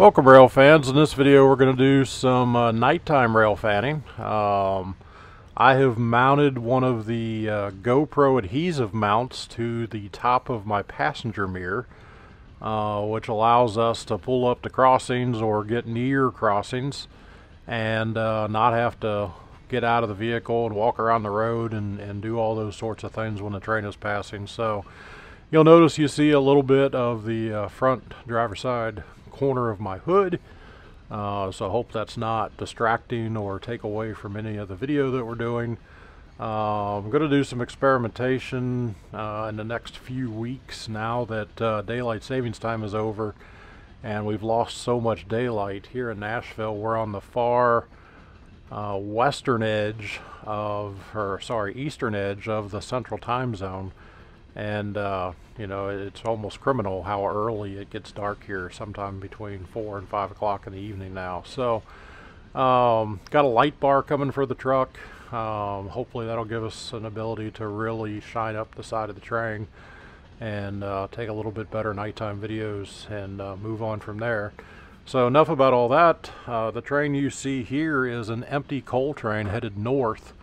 Welcome, rail fans. In this video we're going to do some nighttime rail fanning. I have mounted one of the GoPro adhesive mounts to the top of my passenger mirror, which allows us to pull up to crossings or get near crossings and not have to get out of the vehicle and walk around the road and do all those sorts of things when the train is passing. So you'll notice you see a little bit of the front driver's side corner of my hood, so I hope that's not distracting or take away from any of the video that we're doing. I'm going to do some experimentation in the next few weeks now that daylight savings time is over and we've lost so much daylight here in Nashville. We're on the far eastern edge of the central time zone, and you know, it's almost criminal how early it gets dark here, sometime between 4 and 5 o'clock in the evening now. So got a light bar coming for the truck. Hopefully that'll give us an ability to really shine up the side of the train and take a little bit better nighttime videos and move on from there. So enough about all that. The train you see here is an empty coal train headed north.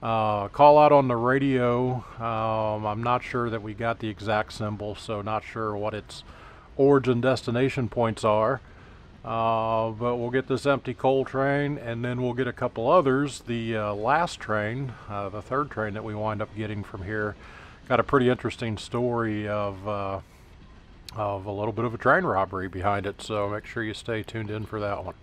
Call out on the radio. I'm not sure that we got the exact symbol, so not sure what its origin destination points are. But we'll get this empty coal train, and then we'll get a couple others. The last train, the third train that we wind up getting from here, got a pretty interesting story of a little bit of a train robbery behind it, so make sure you stay tuned in for that one.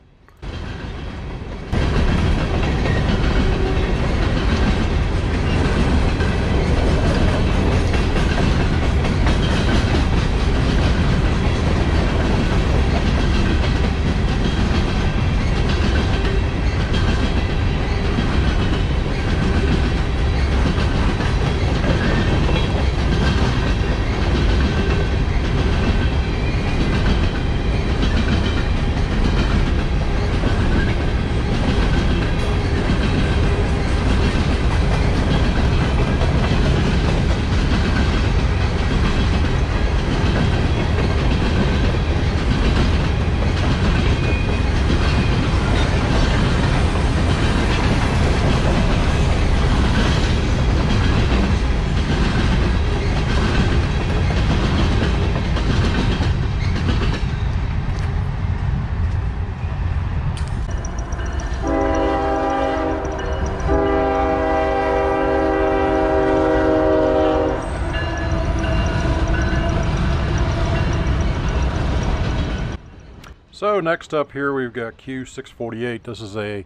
So next up here we've got Q648. This is a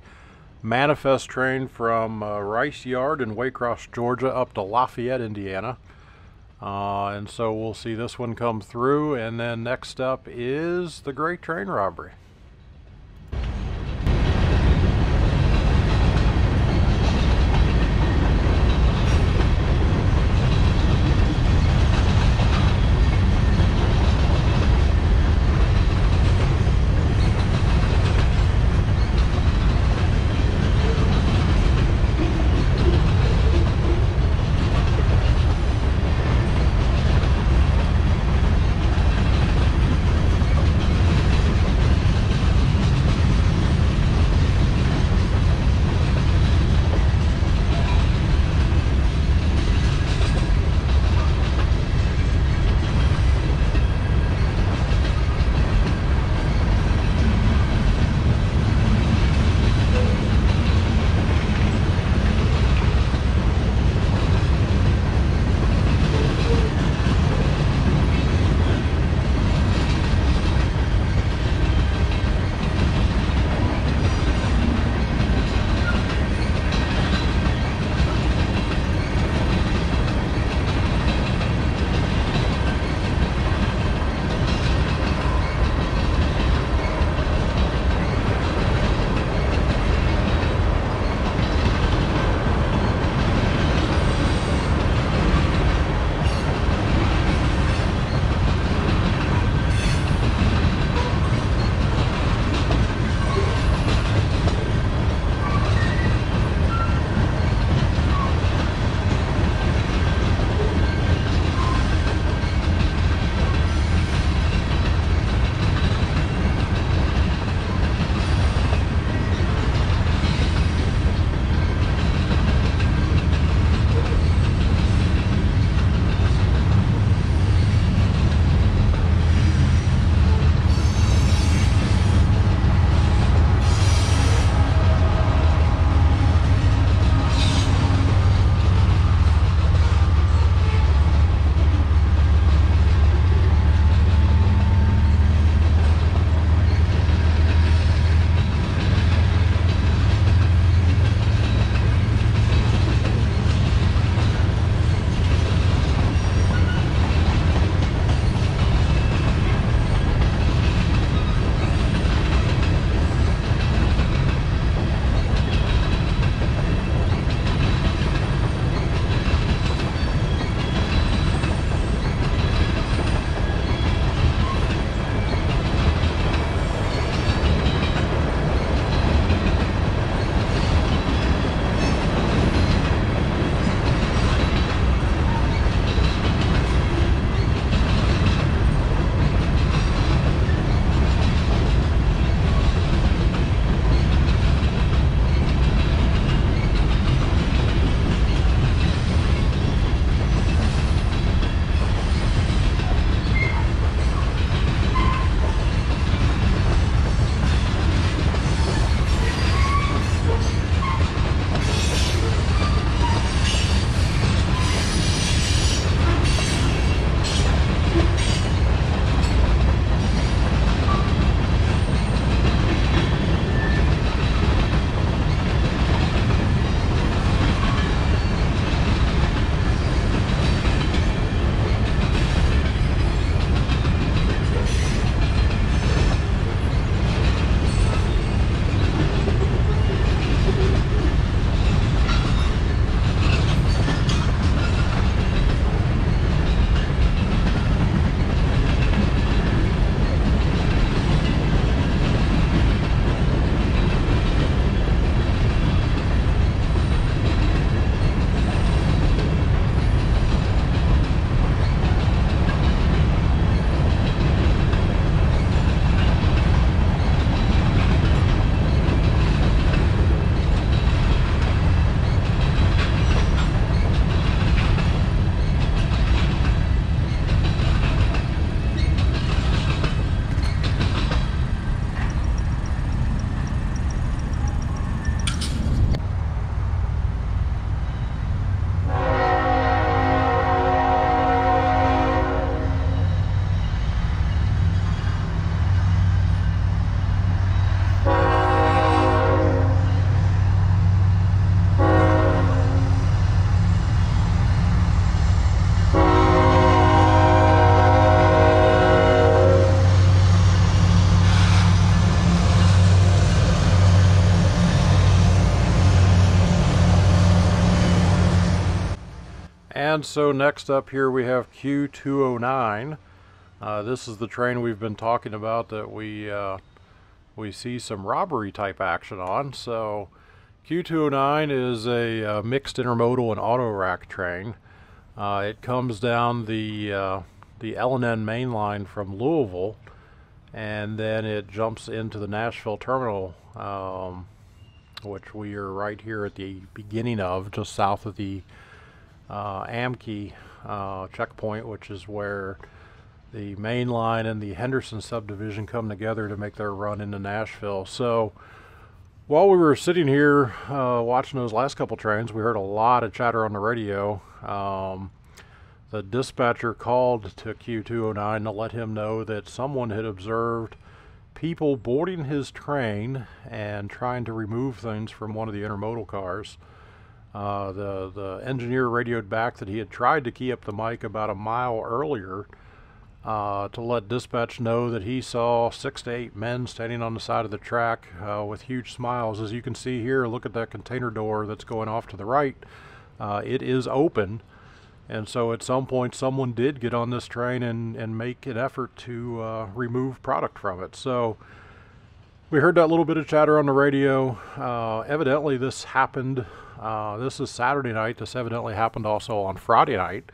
manifest train from Rice Yard in Waycross, Georgia up to Lafayette, Indiana. And so we'll see this one come through, and then next up is the Great Train Robbery. And so next up here we have Q209. This is the train we've been talking about that we see some robbery type action on. So Q209 is a mixed intermodal and auto rack train. It comes down the L&N main line from Louisville, and then it jumps into the Nashville terminal, which we are right here at the beginning of, just south of the Amkey checkpoint, which is where the main line and the Henderson subdivision come together to make their run into Nashville. So while we were sitting here watching those last couple trains, we heard a lot of chatter on the radio. The dispatcher called to Q209 to let him know that someone had observed people boarding his train and trying to remove things from one of the intermodal cars. The engineer radioed back that he had tried to key up the mic about a mile earlier to let dispatch know that he saw 6 to 8 men standing on the side of the track with huge smiles. As you can see here, look at that container door that's going off to the right. It is open, and so at some point someone did get on this train and make an effort to remove product from it. So we heard that little bit of chatter on the radio. Evidently this happened, this is Saturday night. This evidently happened also on Friday night,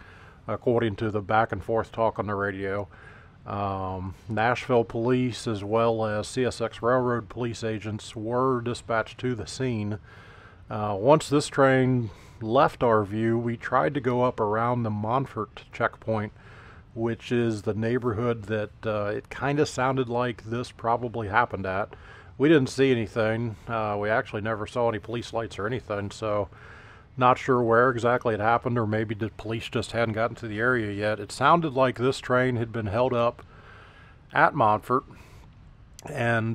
according to the back and forth talk on the radio. Nashville police as well as CSX Railroad police agents were dispatched to the scene. Once this train left our view, we tried to go up around the Montfort checkpoint, which is the neighborhood that it kind of sounded like this probably happened at. We didn't see anything. We actually never saw any police lights or anything, so not sure where exactly it happened, or maybe the police just hadn't gotten to the area yet. It sounded like this train had been held up at Montfort, and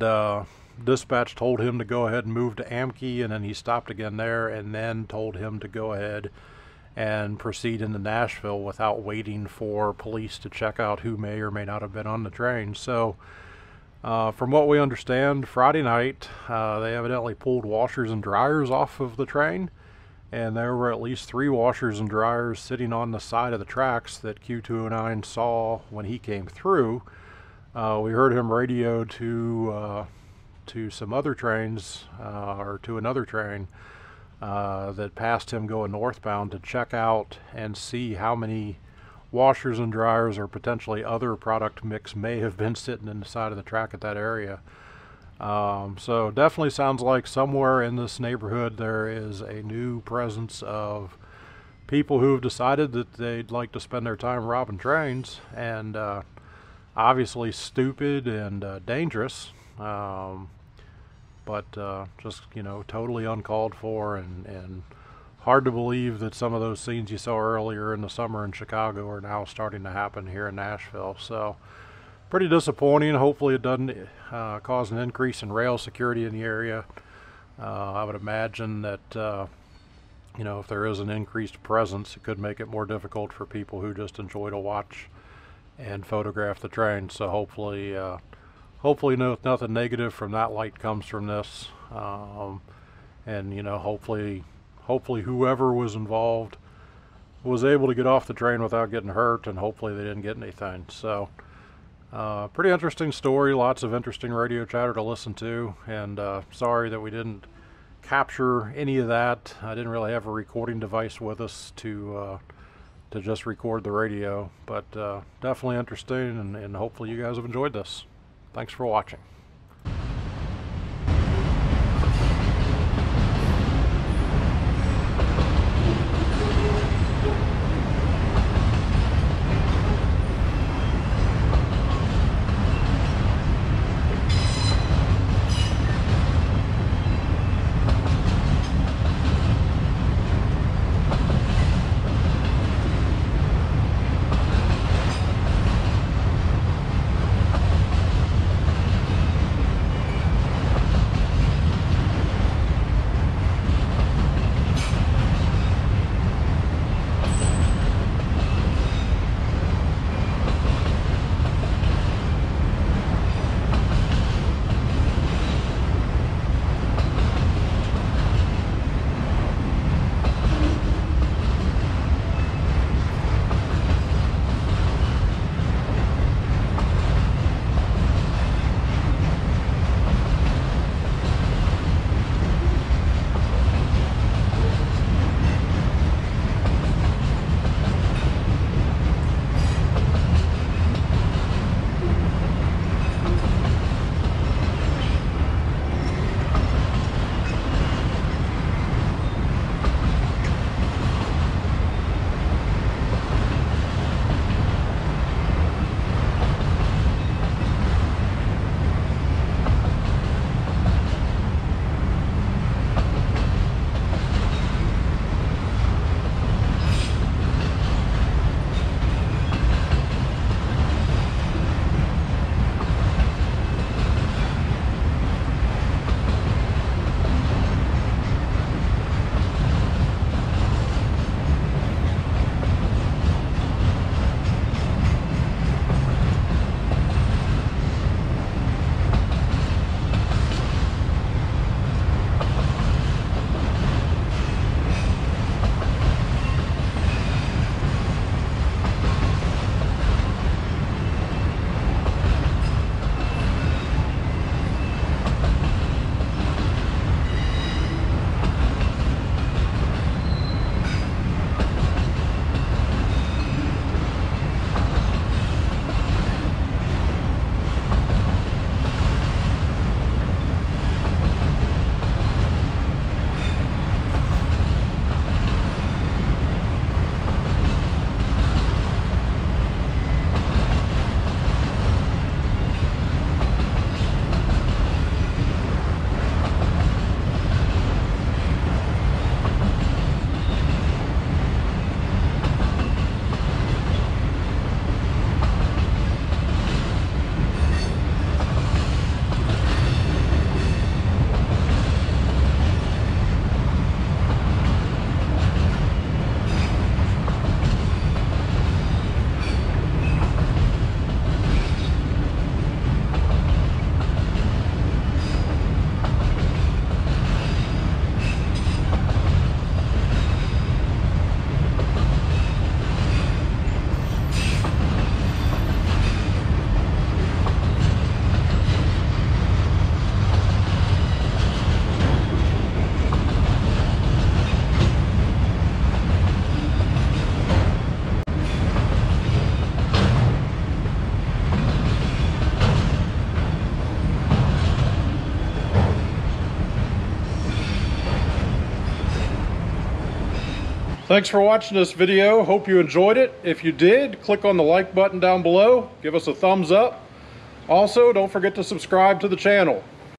dispatch told him to go ahead and move to Amkey, and then he stopped again there and then told him to go ahead and proceed into Nashville without waiting for police to check out who may or may not have been on the train. So from what we understand, Friday night they evidently pulled washers and dryers off of the train, and there were at least 3 washers and dryers sitting on the side of the tracks that Q209 saw when he came through. We heard him radio to some other trains, or to another train that passed him going northbound, to check out and see how many washers and dryers or potentially other product mix may have been sitting in the side of the track at that area. So definitely sounds like somewhere in this neighborhood there is a new presence of people who've decided that they'd like to spend their time robbing trains, and obviously stupid and dangerous, but just, you know, totally uncalled for, and hard to believe that some of those scenes you saw earlier in the summer in Chicago are now starting to happen here in Nashville. So pretty disappointing. Hopefully it doesn't cause an increase in rail security in the area. I would imagine that you know, if there is an increased presence, it could make it more difficult for people who just enjoy to watch and photograph the train. So hopefully hopefully nothing negative from that light comes from this, and you know, hopefully whoever was involved was able to get off the train without getting hurt, and hopefully they didn't get anything. So pretty interesting story, lots of interesting radio chatter to listen to, and sorry that we didn't capture any of that. I didn't really have a recording device with us to just record the radio, but definitely interesting, and hopefully you guys have enjoyed this. Thanks for watching. Thanks for watching this video. Hope you enjoyed it. If you did, click on the like button down below. Give us a thumbs up. Also, don't forget to subscribe to the channel.